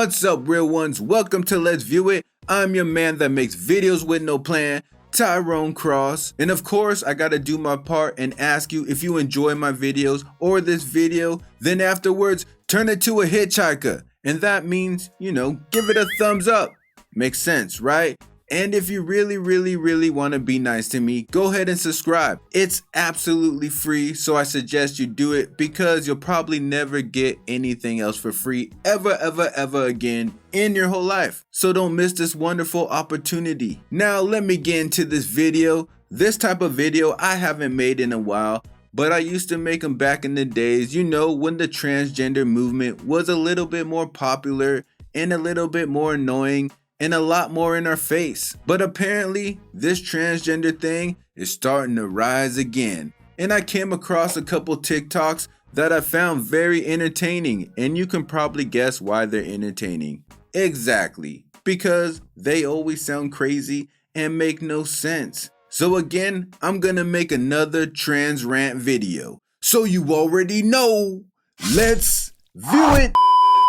What's up, real ones? Welcome to Let's View It. I'm your man that makes videos with no plan, Tyrone Cross. And of course, I gotta do my part and ask you if you enjoy my videos or this video, then afterwards, turn it to a hitchhiker. And that means, give it a thumbs up. Makes sense, right? And if you really want to be nice to me, go ahead and subscribe. It's absolutely free, so I suggest you do it because you'll probably never get anything else for free ever again in your whole life. So don't miss this wonderful opportunity. Now let me get into this video. This type of video I haven't made in a while, but I used to make them back in the days, when the transgender movement was a little bit more popular and a little bit more annoying and a lot more in our face. But apparently this transgender thing is starting to rise again. And I came across a couple TikToks that I found very entertaining, and you can probably guess why they're entertaining. Exactly, because they always sound crazy and make no sense. So again, I'm gonna make another trans rant video. So you already know, let's view it.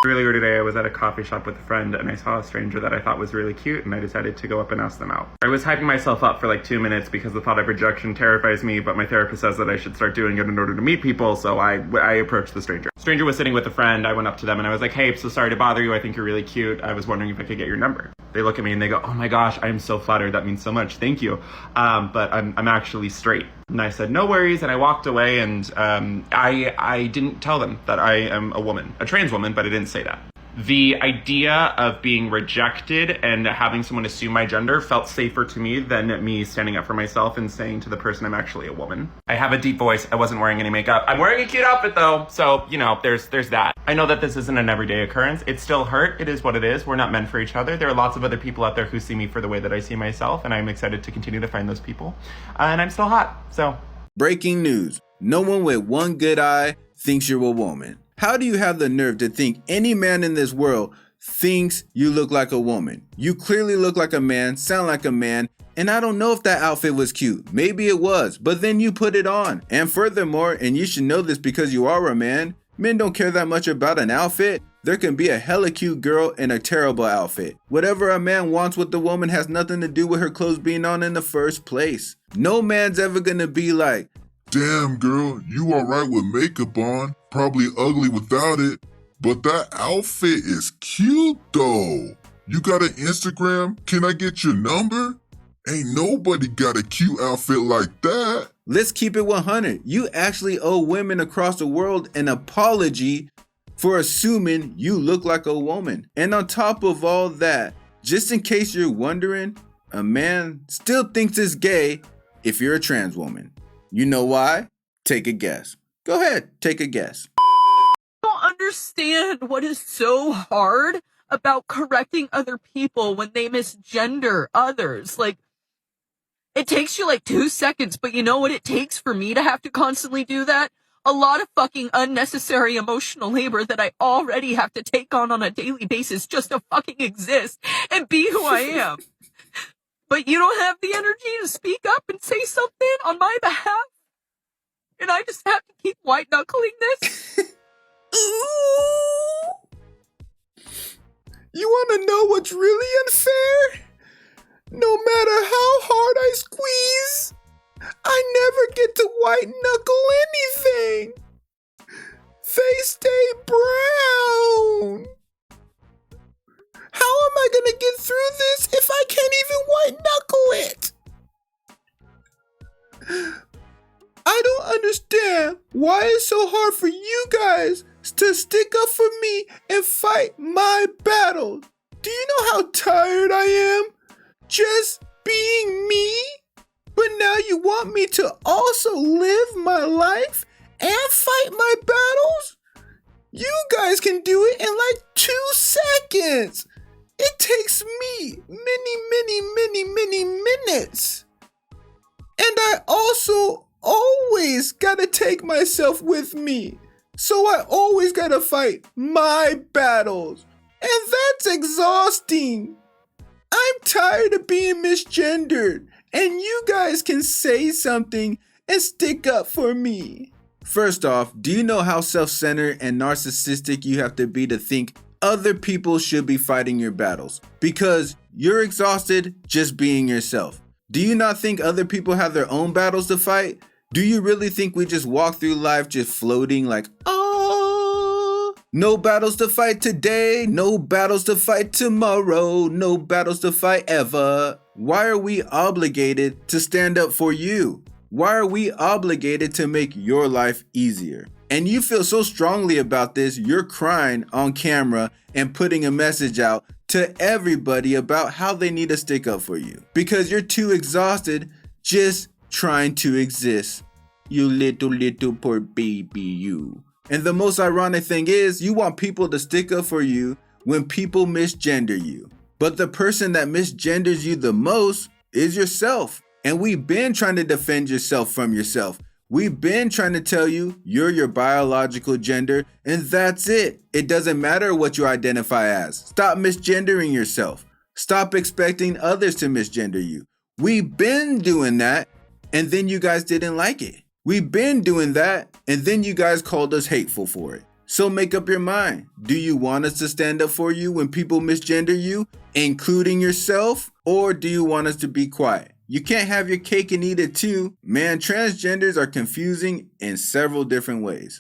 Earlier today, I was at a coffee shop with a friend and I saw a stranger that I thought was really cute and I decided to go up and ask them out. I was hyping myself up for like 2 minutes because the thought of rejection terrifies me, but my therapist says that I should start doing it in order to meet people, so I approached the stranger. Stranger was sitting with a friend. I went up to them and I was like, "Hey, I'm so sorry to bother you. I think you're really cute. I was wondering if I could get your number." They look at me and they go, "Oh my gosh, I am so flattered. That means so much. Thank you. But I'm actually straight." And I said, "No worries," and I walked away, and I didn't tell them that I am a woman, a trans woman, but I didn't say that. The idea of being rejected and having someone assume my gender felt safer to me than me standing up for myself and saying to the person I'm actually a woman. I have a deep voice. I wasn't wearing any makeup. I'm wearing a cute outfit though, so there's that. I know that this isn't an everyday occurrence. It still hurt. It is what it is. We're not meant for each other. There are lots of other people out there who see me for the way that I see myself, and I'm excited to continue to find those people. And I'm still hot, so. Breaking news. No one with one good eye thinks you're a woman. How do you have the nerve to think any man in this world thinks you look like a woman? You clearly look like a man, sound like a man, and I don't know if that outfit was cute. Maybe it was, but then you put it on. And furthermore, and you should know this because you are a man, men don't care that much about an outfit. There can be a hella cute girl in a terrible outfit. Whatever a man wants with the woman has nothing to do with her clothes being on in the first place. No man's ever gonna be like, "Damn girl, you alright with makeup on, probably ugly without it, but that outfit is cute though. You got an Instagram? Can I get your number?" Ain't nobody got a cute outfit like that. Let's keep it 100. You actually owe women across the world an apology for assuming you look like a woman. And on top of all that, just in case you're wondering, a man still thinks it's gay if you're a trans woman. You know why? Take a guess. Go ahead, take a guess. I don't understand what is so hard about correcting other people when they misgender others. Like, it takes you like 2 seconds, but you know what it takes for me to have to constantly do that? A lot of fucking unnecessary emotional labor that I already have to take on a daily basis just to fucking exist and be who I am. But you don't have the energy to speak up and say something on my behalf? And I just have to keep white knuckling this? You wanna know what's really unfair? No matter how hard I squeeze, I never get to white knuckle anything. They stay brown. How am I gonna get through this if I can't even white knuckle it? I don't understand why it's so hard for you guys to stick up for me and fight my battles. Do you know how tired I am just being me? But now you want me to also live my life and fight my battles? You guys can do it in like 2 seconds. It takes me many minutes. And I also always gotta take myself with me. So I always gotta fight my battles. And that's exhausting. I'm tired of being misgendered. And you guys can say something and stick up for me. First off, do you know how self-centered and narcissistic you have to be to think Other people should be fighting your battles because you're exhausted just being yourself. Do you not think other people have their own battles to fight? Do you really think we just walk through life just floating like, oh, no battles to fight today, no battles to fight tomorrow, no battles to fight ever? Why are we obligated to stand up for you? Why are we obligated to make your life easier? And you feel so strongly about this, you're crying on camera and putting a message out to everybody about how they need to stick up for you because you're too exhausted just trying to exist. You little poor baby you. And the most ironic thing is you want people to stick up for you when people misgender you. But the person that misgenders you the most is yourself. And we've been trying to defend yourself from yourself. We've been trying to tell you you're your biological gender and that's it. It doesn't matter what you identify as. Stop misgendering yourself. Stop expecting others to misgender you. We've been doing that and then you guys didn't like it. We've been doing that and then you guys called us hateful for it. So make up your mind. Do you want us to stand up for you when people misgender you, including yourself? Or do you want us to be quiet? You can't have your cake and eat it too. Man, transgenders are confusing in several different ways.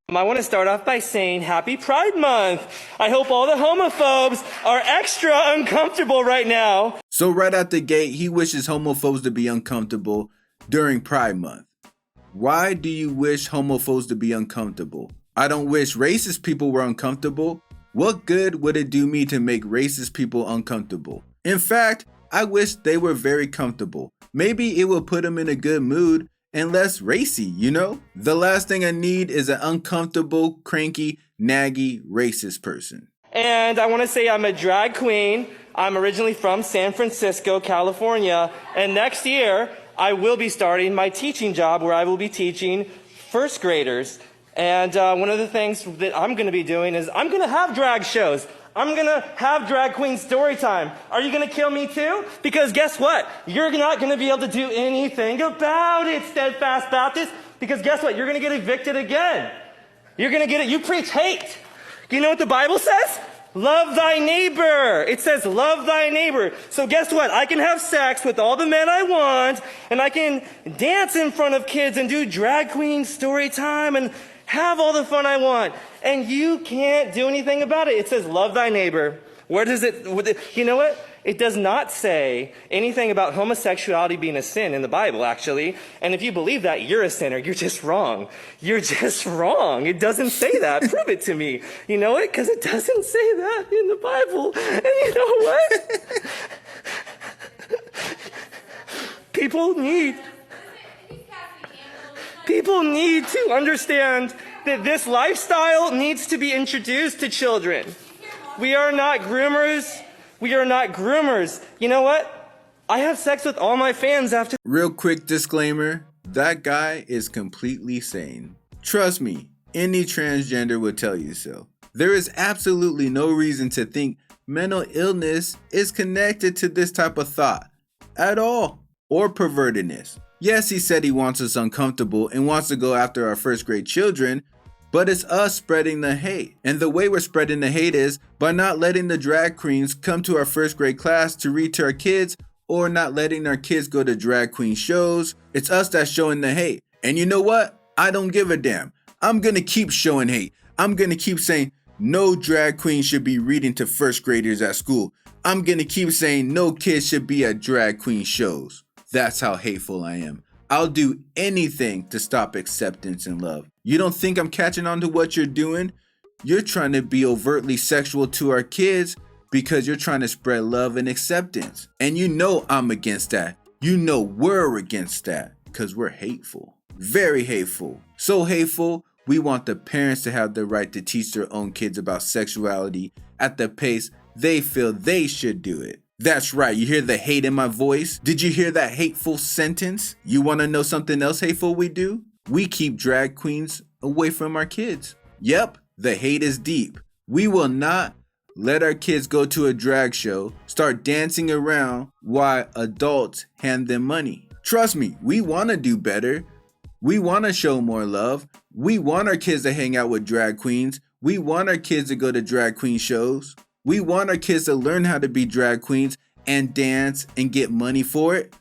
I want to start off by saying Happy Pride Month. I hope all the homophobes are extra uncomfortable right now. So right out the gate, he wishes homophobes to be uncomfortable during Pride Month. Why do you wish homophobes to be uncomfortable? I don't wish racist people were uncomfortable. What good would it do me to make racist people uncomfortable? In fact, I wish they were very comfortable. Maybe it will put them in a good mood and less racy, you know? The last thing I need is an uncomfortable, cranky, naggy, racist person. And I want to say I'm a drag queen. I'm originally from San Francisco, California. And next year, I will be starting my teaching job where I will be teaching first graders. And one of the things that I'm going to be doing is I'm going to have drag shows. I'm going to have drag queen story time. Are you going to kill me too? Because guess what? You're not going to be able to do anything about it, Steadfast Baptist. Because guess what? You're going to get evicted again. You're going to get it. You preach hate. You know what the Bible says? Love thy neighbor. It says love thy neighbor. So guess what? I can have sex with all the men I want, and I can dance in front of kids and do drag queen story time and have all the fun I want. And you can't do anything about it. It says love thy neighbor. Where does it, you know what? It does not say anything about homosexuality being a sin in the Bible, actually. And if you believe that, you're a sinner. You're just wrong. You're just wrong. It doesn't say that. Prove it to me. You know it? Because it doesn't say that in the Bible. And you know what? People need to understand that this lifestyle needs to be introduced to children. We are not groomers. We are not groomers. You know what? I have sex with all my fans after. Real quick disclaimer, that guy is completely sane. Trust me, any transgender will tell you so. There is absolutely no reason to think mental illness is connected to this type of thought at all, or pervertedness. Yes, he said he wants us uncomfortable and wants to go after our first grade children, but it's us spreading the hate. And the way we're spreading the hate is by not letting the drag queens come to our first grade class to read to our kids, or not letting our kids go to drag queen shows. It's us that's showing the hate. And you know what? I don't give a damn. I'm gonna keep showing hate. I'm gonna keep saying no drag queen should be reading to first graders at school. I'm gonna keep saying no kids should be at drag queen shows. That's how hateful I am. I'll do anything to stop acceptance and love. You don't think I'm catching on to what you're doing? You're trying to be overtly sexual to our kids because you're trying to spread love and acceptance. And you know I'm against that. You know we're against that because we're hateful. Very hateful. So hateful, we want the parents to have the right to teach their own kids about sexuality at the pace they feel they should do it. That's right, you hear the hate in my voice? Did you hear that hateful sentence? You want to know something else hateful we do? We keep drag queens away from our kids. Yep, the hate is deep. We will not let our kids go to a drag show, start dancing around while adults hand them money. Trust me, we want to do better. We want to show more love. We want our kids to hang out with drag queens. We want our kids to go to drag queen shows. We want our kids to learn how to be drag queens and dance and get money for it.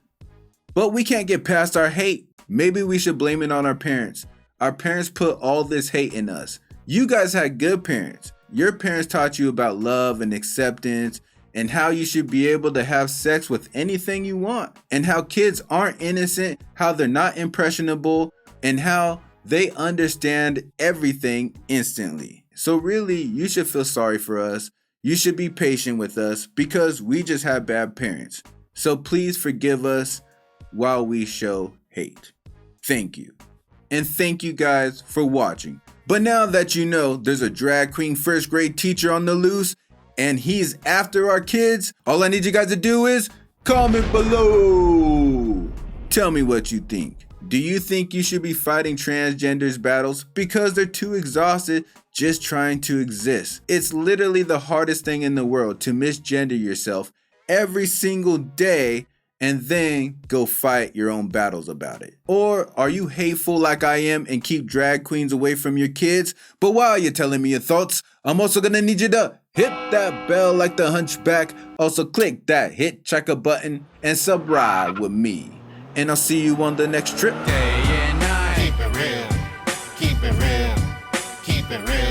But we can't get past our hate. Maybe we should blame it on our parents. Our parents put all this hate in us. You guys had good parents. Your parents taught you about love and acceptance and how you should be able to have sex with anything you want, and how kids aren't innocent, how they're not impressionable, and how they understand everything instantly. So really, you should feel sorry for us. You should be patient with us because we just have bad parents. So please forgive us while we show hate. Thank you. And thank you guys for watching. But now that you know there's a drag queen first grade teacher on the loose and he's after our kids, all I need you guys to do is comment below. Tell me what you think. Do you think you should be fighting transgenders battles because they're too exhausted just trying to exist? It's literally the hardest thing in the world to misgender yourself every single day and then go fight your own battles about it. Or are you hateful like I am and keep drag queens away from your kids? But while you're telling me your thoughts, I'm also gonna need you to hit that bell like the hunchback. Also click that hit checker button and subscribe with me. And I'll see you on the next trip. Day and night. Keep it real. Keep it real. Keep it real.